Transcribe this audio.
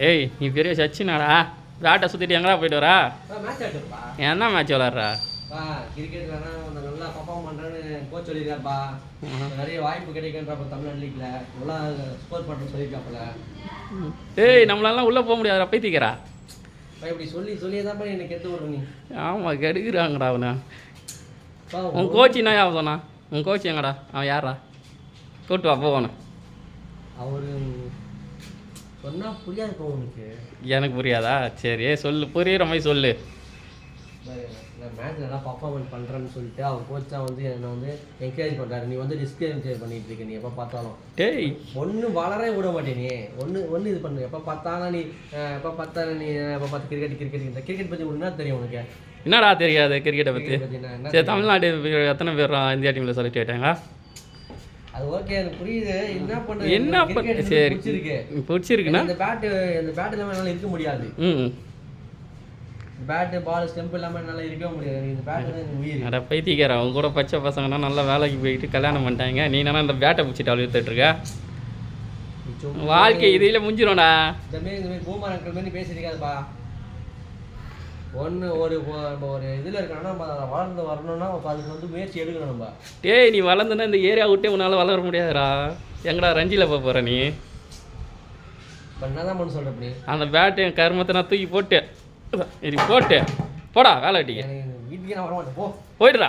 ஏய் நீ பெரிய சச்சினாடா பேட்டை சுற்றிட்டு எங்கடா போயிட்டு வரா மேட்ச் ஆடுப்பா என்ன மேட்ச் விளாட்றா கிரிக்கெட் வேணா நல்லா பர்ஃபார்ம் பண்ணுறேன்னு கோச் சொல்லியிருக்காப்பா நிறைய வாய்ப்பு கிடைக்குன்றப்ப தமிழ்நாடு லீக்ல நல்லா ஸ்கோர் பண்ணுறேன்னு சொல்லியிருக்காப்புல. ஏய் நம்மளாலாம் உள்ளே போக முடியாதுடா பைத்திக்கிறா இப்படி சொல்லி சொல்லியே தான் பண்ணி எனக்கு கெட்டு விடுற நீ. ஆமாம் கெடுக்கிறாங்கடா அவனை. உன் கோச் என்ன யாவது சொன்னா உன் கோச் எங்கடா அவன் யாரா கூட்டு வா போவானு. அவரு சொன்னால் புரியாது போ உனக்கு. எனக்கு புரியாதா சரி சொல்லு புரியுற மாதிரி சொல்லு. நான் மேட்ச் நல்லா பர்ஃபார்மன்ஸ் பண்ணுறேன்னு சொல்லிட்டு அவர் கோச்சாக வந்து என்னை வந்து என்கரேஜ் பண்ணுறாரு. நீ வந்து டிஸ்கரேஜ் பண்ணிட்டு இருக்க நீ எப்போ பார்த்தாலும். டேய் ஒன்று வளரே விட மாட்டேன் நீ ஒன்று இது பண்ணு எப்போ பார்த்தாலும் நீ எப்போ பார்த்தாலும் நீ எப்போ பார்த்து கிரிக்கெட் பற்றி ஒன்றா தெரியும் உனக்கு. என்னடா தெரியாது கிரிக்கெட்டை பற்றி. என்ன சரி தமிழ்நாடு எத்தனை பேர் இந்தியா டீமில் செலக்ட் ஆகிட்டாங்க. அது ஓகே எனக்கு புரியுது. என்ன சரி பிடிச்சிருக்குண்ணா. இந்த பேட் இல்லாமல் என்னால் இருக்க முடியாது. பேட்டு பால் ஸ்டெம்ப் இல்லாமல் என்னால் இருக்கவே முடியாது. இந்த பேட்டு தான் எனக்கு உயிர். அட பைத்தியக்கார அவங்க கூட பச்சை பசங்கன்னா நல்லா வேலைக்கு போயிட்டு கல்யாணம் பண்ணிட்டாங்க. நீ என்ன இந்த பேட்டை பிடிச்சிட்டு அழுத்துட்டு இருக்க. வாழ்க்கை இதில் முடிஞ்சிடும்டா. இந்தமாரி பூமார் அங்கிள் மாதிரி பேசியிருக்காதுப்பா. ஒன்று ஒரு இதில் இருக்கணும் நம்ம வளர்ந்து வரணும்னா அதுக்கு வந்து முயற்சி எடுக்கணும் நம்ம. டேய் நீ வளர்ந்துன்னா இந்த ஏரியா விட்டே உன்னால் வளர முடியாதுடா. எங்கடா ரஞ்சியில் போக போகிற நீ. இப்போ என்ன தான் பண்ண சொல்கிற அப்படி. அந்த பேட்டு என் கருமத்தை நான் தூக்கி போட்டு இது போட்டு போடா வேலை வெட்டிக்க வீட்டுக்கே நான் வர மாட்டேன் போ போயிடுறா.